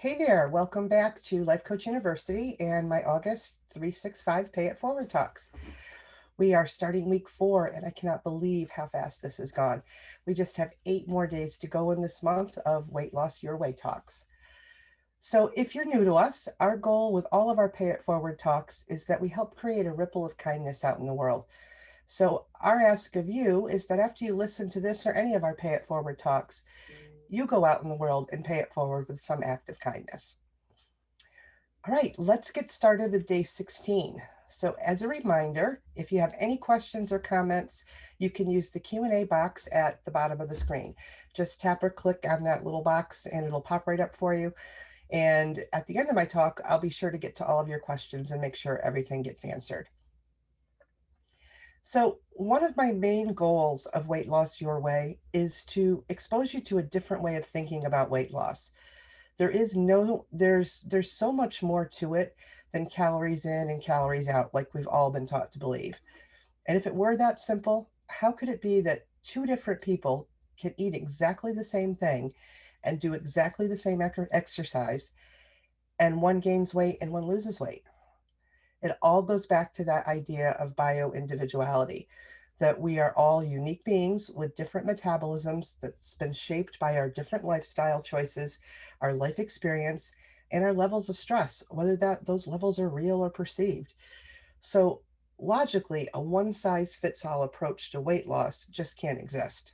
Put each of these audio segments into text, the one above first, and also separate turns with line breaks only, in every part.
Hey there, welcome back to Life Coach University and my August 365 Pay It Forward Talks. We are starting week 4 and I cannot believe how fast this has gone. We just have 8 more days to go in this month of Weight Loss Your Way Talks. So if you're new to us, our goal with all of our Pay It Forward talks is that we help create a ripple of kindness out in the world. So our ask of you is that after you listen to this or any of our Pay It Forward talks, you go out in the world and pay it forward with some act of kindness. All right, let's get started with day 16. So as a reminder, if you have any questions or comments, you can use the Q&A box at the bottom of the screen. Just tap or click on that little box and it'll pop right up for you. And at the end of my talk, I'll be sure to get to all of your questions and make sure everything gets answered. So one of my main goals of Weight Loss Your Way is to expose you to a different way of thinking about weight loss. There's so much more to it than calories in and calories out, like we've all been taught to believe. And if it were that simple, how could it be that two different people can eat exactly the same thing and do exactly the same exercise, and one gains weight and one loses weight? It all goes back to that idea of bio-individuality, that we are all unique beings with different metabolisms that's been shaped by our different lifestyle choices, our life experience, and our levels of stress, whether those levels are real or perceived. So logically, a one-size-fits-all approach to weight loss just can't exist.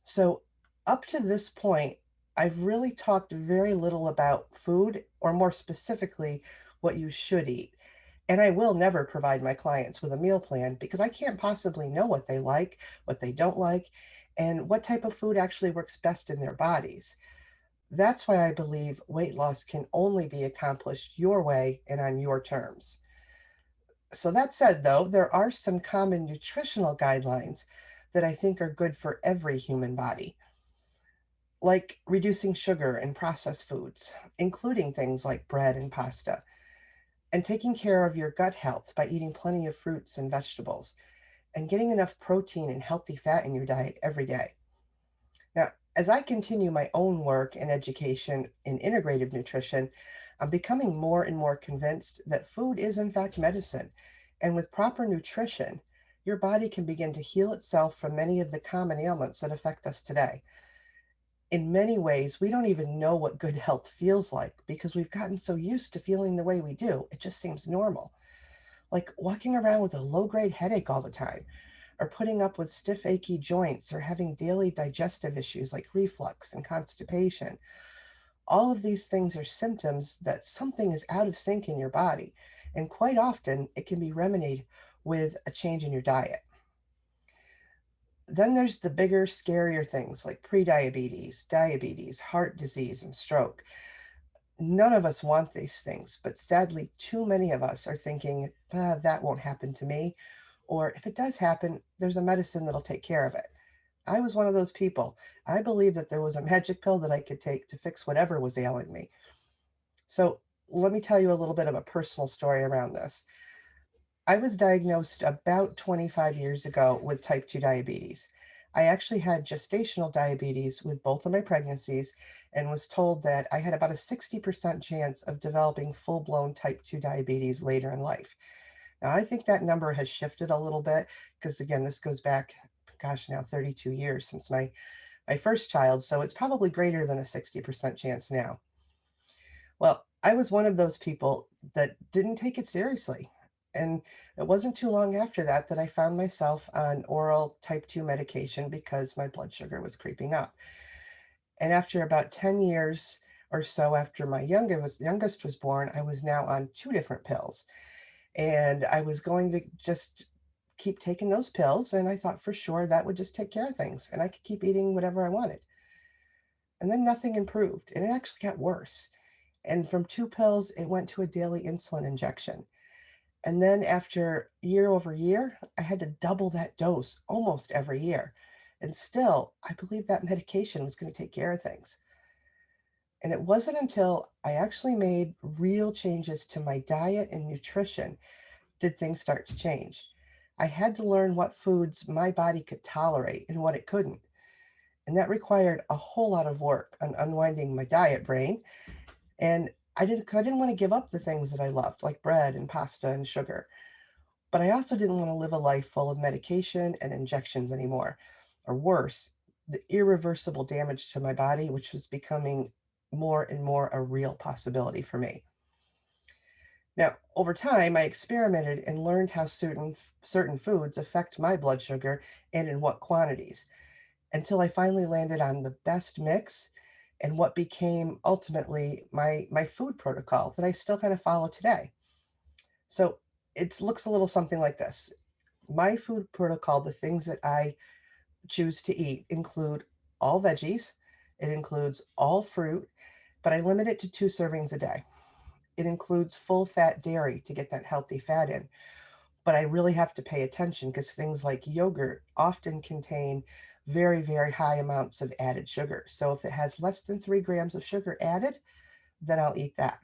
So up to this point, I've really talked very little about food, or more specifically, what you should eat. And I will never provide my clients with a meal plan because I can't possibly know what they like, what they don't like, and what type of food actually works best in their bodies. That's why I believe weight loss can only be accomplished your way and on your terms. So that said, though, there are some common nutritional guidelines that I think are good for every human body, like reducing sugar and processed foods, including things like bread and pasta, and taking care of your gut health by eating plenty of fruits and vegetables, and getting enough protein and healthy fat in your diet every day. Now, as I continue my own work and education in integrative nutrition, I'm becoming more and more convinced that food is in fact medicine. And with proper nutrition, your body can begin to heal itself from many of the common ailments that affect us today. In many ways, we don't even know what good health feels like because we've gotten so used to feeling the way we do. It just seems normal. Like walking around with a low-grade headache all the time, or putting up with stiff, achy joints, or having daily digestive issues like reflux and constipation. All of these things are symptoms that something is out of sync in your body, and quite often it can be remedied with a change in your diet. Then there's the bigger, scarier things like prediabetes, diabetes, heart disease, and stroke. None of us want these things, but sadly, too many of us are thinking, that won't happen to me. Or if it does happen, there's a medicine that'll take care of it. I was one of those people. I believed that there was a magic pill that I could take to fix whatever was ailing me. So let me tell you a little bit of a personal story around this. I was diagnosed about 25 years ago with type 2 diabetes. I actually had gestational diabetes with both of my pregnancies and was told that I had about a 60% chance of developing full-blown type 2 diabetes later in life. Now, I think that number has shifted a little bit because, again, this goes back, gosh, now 32 years since my first child, so it's probably greater than a 60% chance now. Well, I was one of those people that didn't take it seriously. And it wasn't too long after that that I found myself on oral type 2 medication because my blood sugar was creeping up. And after about 10 years or so after my youngest was born, I was now on 2 different pills. And I was going to just keep taking those pills. And I thought for sure that would just take care of things and I could keep eating whatever I wanted. And then nothing improved and it actually got worse. And from 2 pills, it went to a daily insulin injection. And then after year over year, I had to double that dose almost every year. And still, I believed that medication was going to take care of things. And it wasn't until I actually made real changes to my diet and nutrition did things start to change. I had to learn what foods my body could tolerate and what it couldn't. And that required a whole lot of work on unwinding my diet brain And because I didn't want to give up the things that I loved, like bread and pasta and sugar. But I also didn't want to live a life full of medication and injections anymore. Or worse, the irreversible damage to my body, which was becoming more and more a real possibility for me. Now, over time, I experimented and learned how certain foods affect my blood sugar and in what quantities, until I finally landed on the best mix and what became ultimately my food protocol that I still kind of follow today. So it looks a little something like this. My food protocol, the things that I choose to eat include all veggies, it includes all fruit, but I limit it to 2 servings a day. It includes full fat dairy to get that healthy fat in, but I really have to pay attention because things like yogurt often contain very, very high amounts of added sugar. So if it has less than 3 grams of sugar added, then I'll eat that.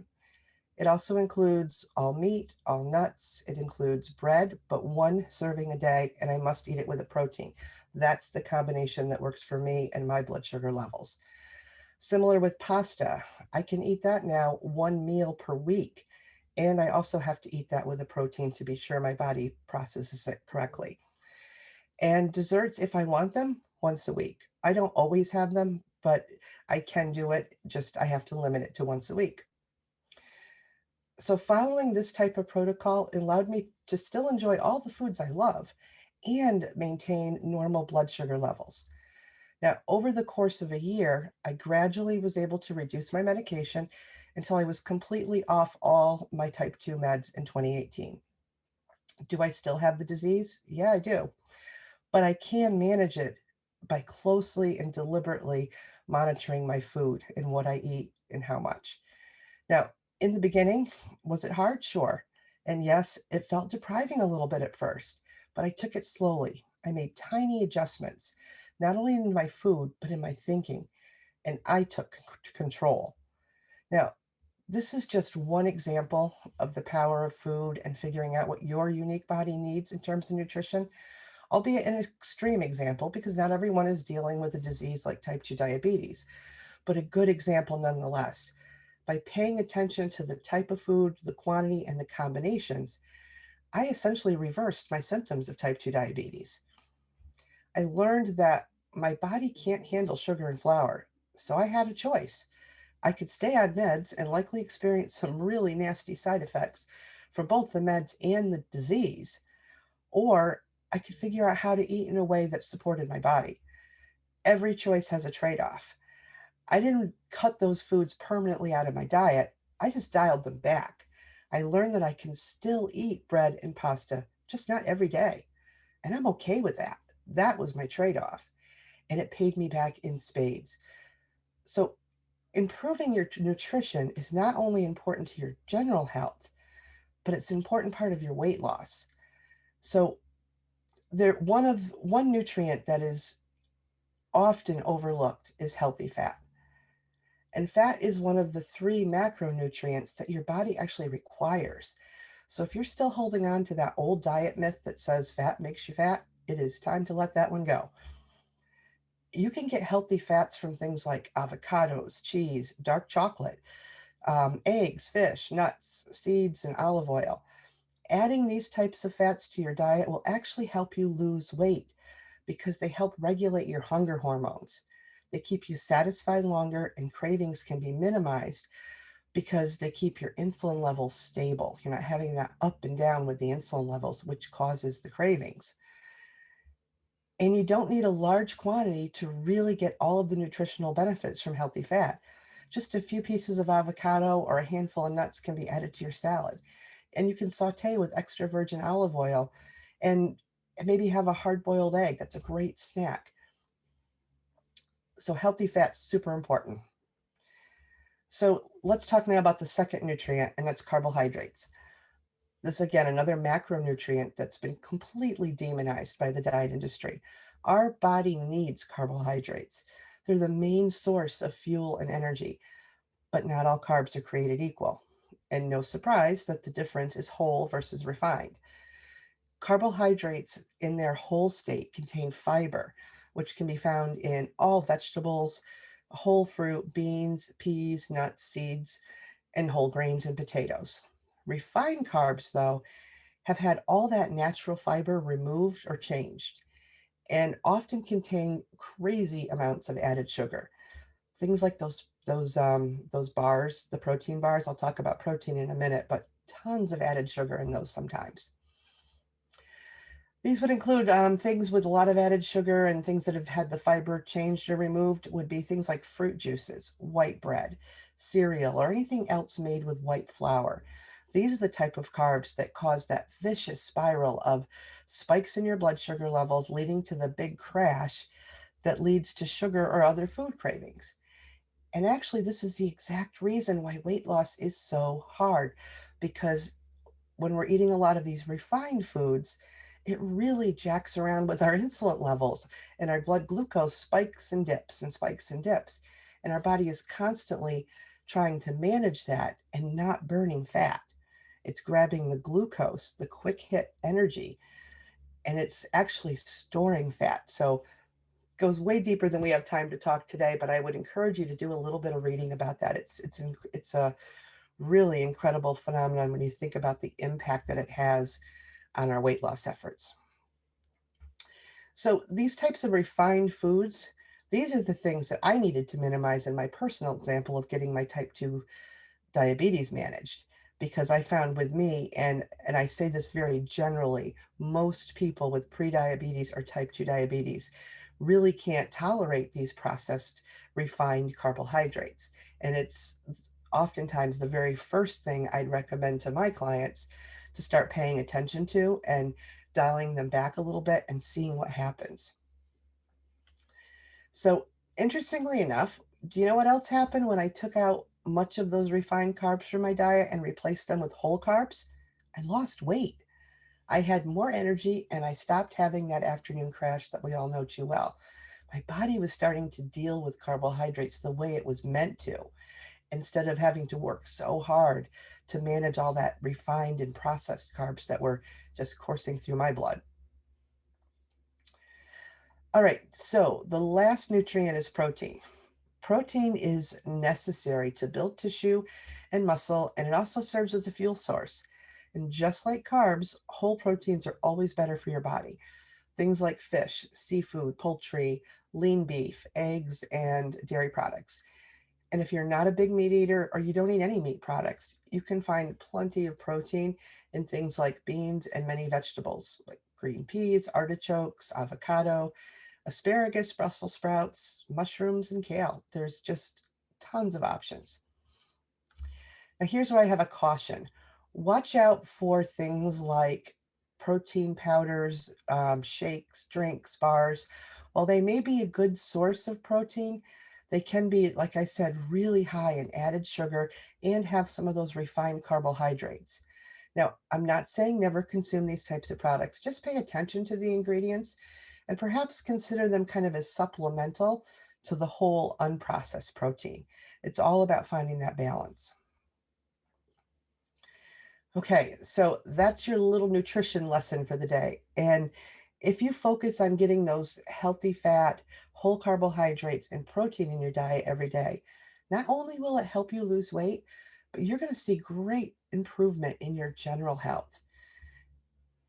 It also includes all meat, all nuts. It includes bread, but 1 serving a day, and I must eat it with a protein. That's the combination that works for me and my blood sugar levels. Similar with pasta, I can eat that now 1 meal per week. And I also have to eat that with a protein to be sure my body processes it correctly. And desserts, if I want them, once a week. I don't always have them, but I can do it. Just I have to limit it to once a week. So following this type of protocol allowed me to still enjoy all the foods I love and maintain normal blood sugar levels. Now, over the course of a year, I gradually was able to reduce my medication until I was completely off all my type 2 meds in 2018. Do I still have the disease? Yeah, I do. But I can manage it by closely and deliberately monitoring my food and what I eat and how much. Now, in the beginning, was it hard? Sure. And yes, it felt depriving a little bit at first, but I took it slowly. I made tiny adjustments, not only in my food, but in my thinking, and I took control. Now, this is just one example of the power of food and figuring out what your unique body needs in terms of nutrition, albeit an extreme example because not everyone is dealing with a disease like type 2 diabetes, but a good example nonetheless. By paying attention to the type of food, the quantity, and the combinations, I essentially reversed my symptoms of type 2 diabetes. I learned that my body can't handle sugar and flour, so I had a choice. I could stay on meds and likely experience some really nasty side effects from both the meds and the disease, or I could figure out how to eat in a way that supported my body. Every choice has a trade off. I didn't cut those foods permanently out of my diet. I just dialed them back. I learned that I can still eat bread and pasta, just not every day. And I'm okay with that. That was my trade off. And it paid me back in spades. So, improving your nutrition is not only important to your general health, but it's an important part of your weight loss. So, one nutrient that is often overlooked is healthy fat. And fat is one of the 3 macronutrients that your body actually requires. So if you're still holding on to that old diet myth that says fat makes you fat, it is time to let that one go. You can get healthy fats from things like avocados, cheese, dark chocolate, eggs, fish, nuts, seeds, and olive oil. Adding these types of fats to your diet will actually help you lose weight because they help regulate your hunger hormones. They keep you satisfied longer, and cravings can be minimized because they keep your insulin levels stable. You're not having that up and down with the insulin levels, which causes the cravings. And you don't need a large quantity to really get all of the nutritional benefits from healthy fat. Just a few pieces of avocado or a handful of nuts can be added to your salad. And you can saute with extra virgin olive oil and maybe have a hard boiled egg. That's a great snack. So, healthy fat's super important. So, let's talk now about the second nutrient, and that's carbohydrates. This, again, another macronutrient that's been completely demonized by the diet industry. Our body needs carbohydrates. They're the main source of fuel and energy, but not all carbs are created equal. And no surprise that the difference is whole versus refined. Carbohydrates in their whole state contain fiber, which can be found in all vegetables, whole fruit, beans, peas, nuts, seeds. and whole grains and potatoes. Refined carbs, though, have had all that natural fiber removed or changed and often contain crazy amounts of added sugar. Things like those bars, the protein bars. I'll talk about protein in a minute, but tons of added sugar in those sometimes. These would include things with a lot of added sugar, and things that have had the fiber changed or removed would be things like fruit juices, white bread, cereal, or anything else made with white flour. These are the type of carbs that cause that vicious spiral of spikes in your blood sugar levels, leading to the big crash that leads to sugar or other food cravings. And actually, this is the exact reason why weight loss is so hard, because when we're eating a lot of these refined foods, it really jacks around with our insulin levels, and our blood glucose spikes and dips and spikes and dips. And our body is constantly trying to manage that and not burning fat. It's grabbing the glucose, the quick hit energy, and it's actually storing fat. So it goes way deeper than we have time to talk today, but I would encourage you to do a little bit of reading about that. It's a really incredible phenomenon when you think about the impact that it has on our weight loss efforts. So these types of refined foods, these are the things that I needed to minimize in my personal example of getting my type 2 diabetes managed, because I found with me, and I say this very generally, most people with prediabetes or type 2 diabetes really can't tolerate these processed refined carbohydrates. And it's oftentimes the very first thing I'd recommend to my clients to start paying attention to and dialing them back a little bit and seeing what happens. So, interestingly enough, do you know what else happened when I took out much of those refined carbs from my diet and replaced them with whole carbs? I lost weight. I had more energy and I stopped having that afternoon crash that we all know too well. My body was starting to deal with carbohydrates the way it was meant to, instead of having to work so hard to manage all that refined and processed carbs that were just coursing through my blood. All right, so the last nutrient is protein. Protein is necessary to build tissue and muscle, and it also serves as a fuel source. And just like carbs, whole proteins are always better for your body. Things like fish, seafood, poultry, lean beef, eggs, and dairy products. And if you're not a big meat eater or you don't eat any meat products, you can find plenty of protein in things like beans and many vegetables like green peas, artichokes, avocado, asparagus, Brussels sprouts, mushrooms, and kale. There's just tons of options. Now, here's where I have a caution. Watch out for things like protein powders, shakes, drinks, bars. While they may be a good source of protein, they can be, like I said, really high in added sugar and have some of those refined carbohydrates. Now, I'm not saying never consume these types of products. Just pay attention to the ingredients and perhaps consider them kind of as supplemental to the whole unprocessed protein. It's all about finding that balance. Okay, so that's your little nutrition lesson for the day. And if you focus on getting those healthy fat, whole carbohydrates, and protein in your diet every day, not only will it help you lose weight, but you're going to see great improvement in your general health.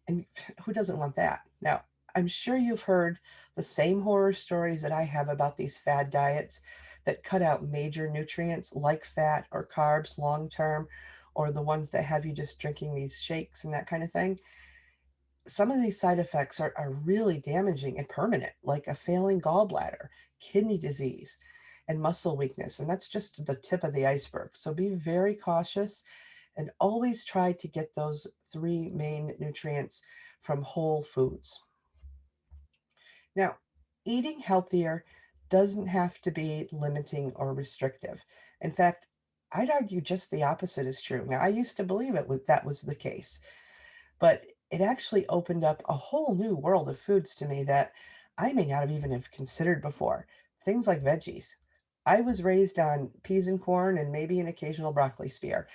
And who doesn't want that? Now, I'm sure you've heard the same horror stories that I have about these fad diets that cut out major nutrients like fat or carbs long term, or the ones that have you just drinking these shakes and that kind of thing. Some of these side effects are really damaging and permanent, like a failing gallbladder, kidney disease, and muscle weakness. And that's just the tip of the iceberg. So be very cautious and always try to get those three main nutrients from whole foods. Now, eating healthier doesn't have to be limiting or restrictive. In fact, I'd argue just the opposite is true. Now, I used to believe that was the case, but it actually opened up a whole new world of foods to me that I may not have even have considered before. Things like veggies. I was raised on peas and corn and maybe an occasional broccoli spear.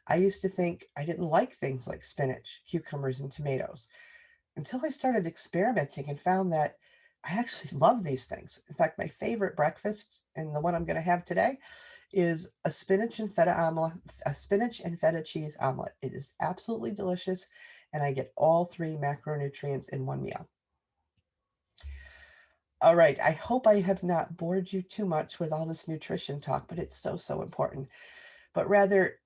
I used to think I didn't like things like spinach, cucumbers, and tomatoes until I started experimenting and found that I actually love these things. In fact, my favorite breakfast, and the one I'm going to have today, is a spinach and feta cheese omelet. It is absolutely delicious, and I get all three macronutrients in one meal. All right, I hope I have not bored you too much with all this nutrition talk, but it's so, so important. But rather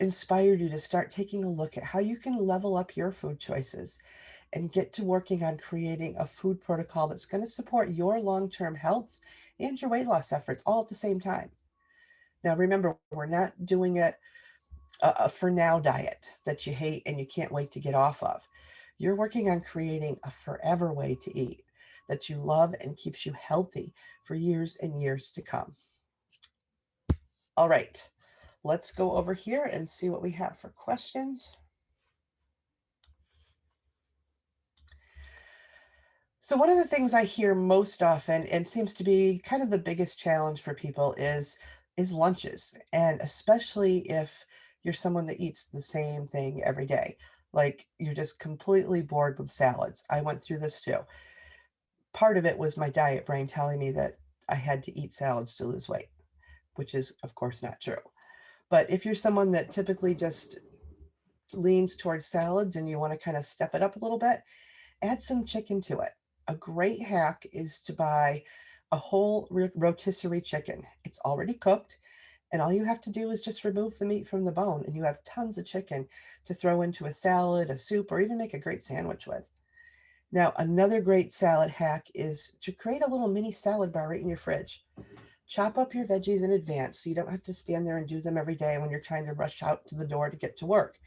inspired you to start taking a look at how you can level up your food choices and get to working on creating a food protocol that's going to support your long term health and your weight loss efforts all at the same time. Now, remember, we're not doing a for now diet that you hate and you can't wait to get off of. You're working on creating a forever way to eat that you love and keeps you healthy for years and years to come. All right, let's go over here and see what we have for questions. So one of the things I hear most often and seems to be kind of the biggest challenge for people is lunches, and especially if you're someone that eats the same thing every day. Like you're just completely bored with salads. I went through this too. Part of it was my diet brain telling me that I had to eat salads to lose weight, which is of course not true. But if you're someone that typically just leans towards salads and you want to kind of step it up a little bit, add some chicken to it. A great hack is to buy a whole rotisserie chicken. It's already cooked, and all you have to do is just remove the meat from the bone, and you have tons of chicken to throw into a salad, a soup, or even make a great sandwich with. Now, another great salad hack is to create a little mini salad bar right in your fridge. Chop up your veggies in advance so you don't have to stand there and do them every day when you're trying to rush out to the door to get to work.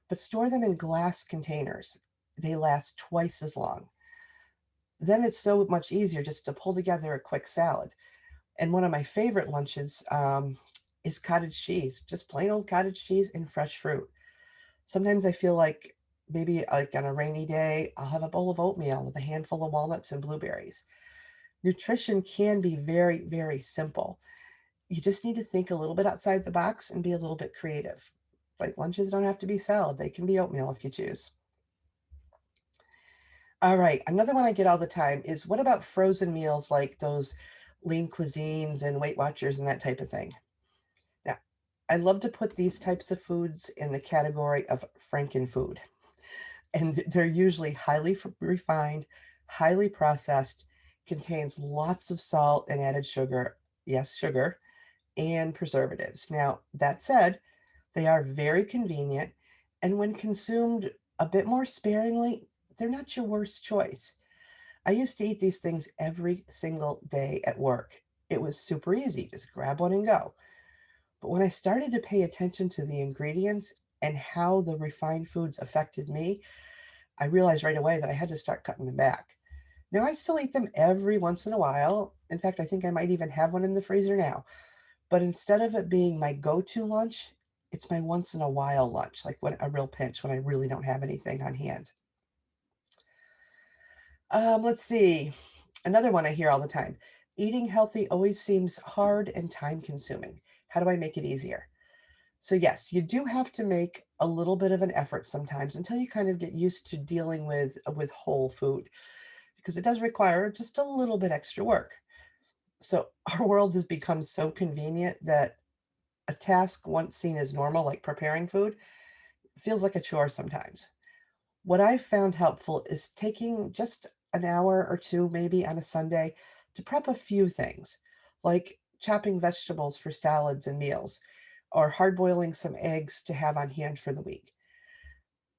But store them in glass containers. They last twice as long. Then it's so much easier just to pull together a quick salad. And one of my favorite lunches is cottage cheese, just plain old cottage cheese and fresh fruit. Sometimes I feel like maybe like on a rainy day, I'll have a bowl of oatmeal with a handful of walnuts and blueberries. Nutrition can be very, very simple. You just need to think a little bit outside the box and be a little bit creative. Like lunches don't have to be salad, they can be oatmeal if you choose. All right, another one I get all the time is what about frozen meals like those lean cuisines and Weight Watchers and that type of thing? Now, I love to put these types of foods in the category of frankenfood, and they're usually highly refined, highly processed, contains lots of salt and added sugar, yes, sugar, and preservatives. Now, that said, they are very convenient, and when consumed a bit more sparingly, they're not your worst choice. I used to eat these things every single day at work. It was super easy, just grab one and go. But when I started to pay attention to the ingredients and how the refined foods affected me, I realized right away that I had to start cutting them back. Now, I still eat them every once in a while. In fact, I think I might even have one in the freezer now. But instead of it being my go to lunch, it's my once in a while lunch, like when a real pinch when I really don't have anything on hand. Let's see. Another one I hear all the time. Eating healthy always seems hard and time consuming. How do I make it easier? So, yes, you do have to make a little bit of an effort sometimes until you kind of get used to dealing with whole food because it does require just a little bit extra work. So, our world has become so convenient that a task once seen as normal, like preparing food, feels like a chore sometimes. What I've found helpful is taking just an hour or two, maybe on a Sunday, to prep a few things, like chopping vegetables for salads and meals, or hard boiling some eggs to have on hand for the week.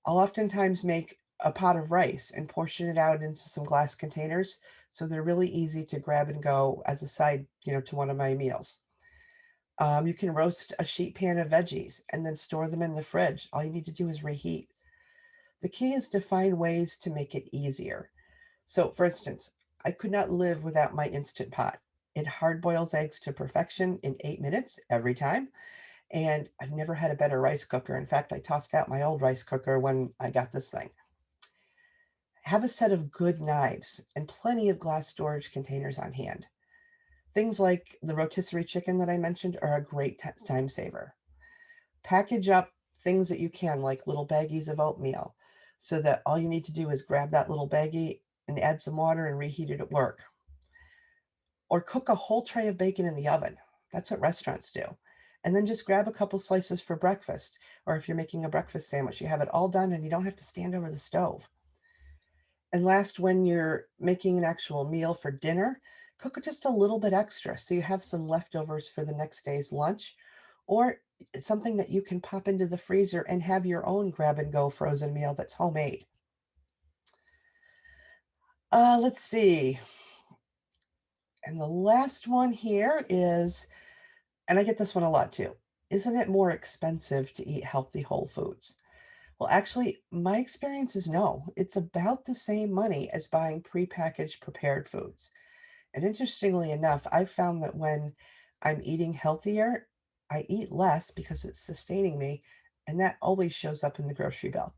I'll oftentimes make a pot of rice and portion it out into some glass containers so they're really easy to grab and go as a side, to one of my meals. You can roast a sheet pan of veggies and then store them in the fridge. All you need to do is reheat. The key is to find ways to make it easier. So, for instance, I could not live without my Instant Pot. It hard boils eggs to perfection in 8 minutes every time. And I've never had a better rice cooker. In fact, I tossed out my old rice cooker when I got this thing. Have a set of good knives and plenty of glass storage containers on hand. Things like the rotisserie chicken that I mentioned are a great time saver. Package up things that you can, like little baggies of oatmeal, so that all you need to do is grab that little baggie and add some water and reheat it at work. Or cook a whole tray of bacon in the oven. That's what restaurants do. And then just grab a couple slices for breakfast. Or if you're making a breakfast sandwich, you have it all done and you don't have to stand over the stove. And last, when you're making an actual meal for dinner, cook just a little bit extra so you have some leftovers for the next day's lunch, or it's something that you can pop into the freezer and have your own grab and go frozen meal that's homemade. Let's see. And the last one here is, and I get this one a lot too. Isn't it more expensive to eat healthy whole foods? Well, actually, my experience is no. It's about the same money as buying prepackaged prepared foods. And interestingly enough, I've found that when I'm eating healthier, I eat less because it's sustaining me, and that always shows up in the grocery bill.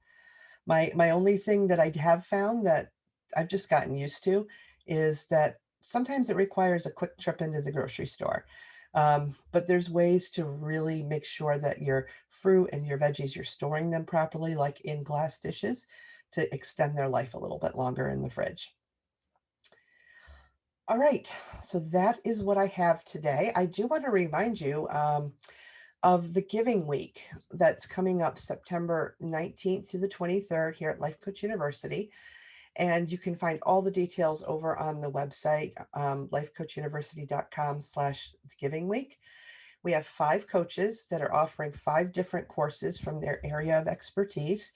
My only thing that I have found that I've just gotten used to is that sometimes it requires a quick trip into the grocery store. But there's ways to really make sure that your fruit and your veggies, you're storing them properly, like in glass dishes, to extend their life a little bit longer in the fridge. All right, so that is what I have today. I do want to remind you of the Giving Week that's coming up September 19th through the 23rd here at Life Coach University. And you can find all the details over on the website, lifecoachuniversity.com/giving week. We have 5 coaches that are offering 5 different courses from their area of expertise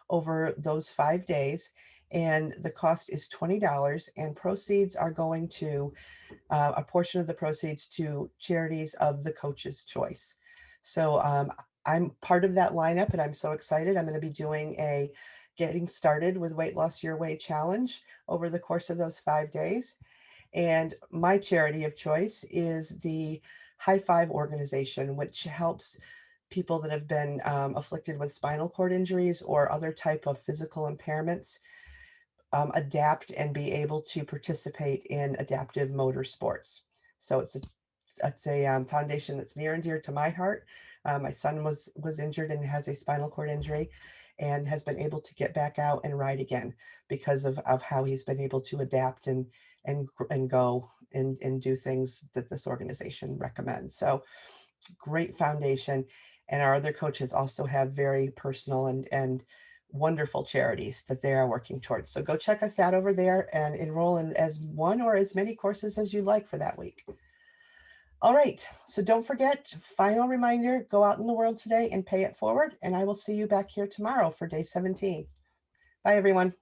over those 5 days. And the cost is $20, and proceeds are going to a portion of the proceeds to charities of the coach's choice. So I'm part of that lineup and I'm so excited. I'm going to be doing a Getting Started with Weight Loss Your Way challenge over the course of those 5 days. And my charity of choice is the High Five organization, which helps people that have been afflicted with spinal cord injuries or other type of physical impairments adapt and be able to participate in adaptive motor sports. So it's a foundation that's near and dear to my heart. My son was injured and has a spinal cord injury, and has been able to get back out and ride again because of how he's been able to adapt and go and do things that this organization recommends. So great foundation. And our other coaches also have very personal and wonderful charities that they are working towards. So go check us out over there and enroll in as one or as many courses as you'd like for that week. All right. So don't forget, final reminder, go out in the world today and pay it forward. And I will see you back here tomorrow for day 17. Bye, everyone.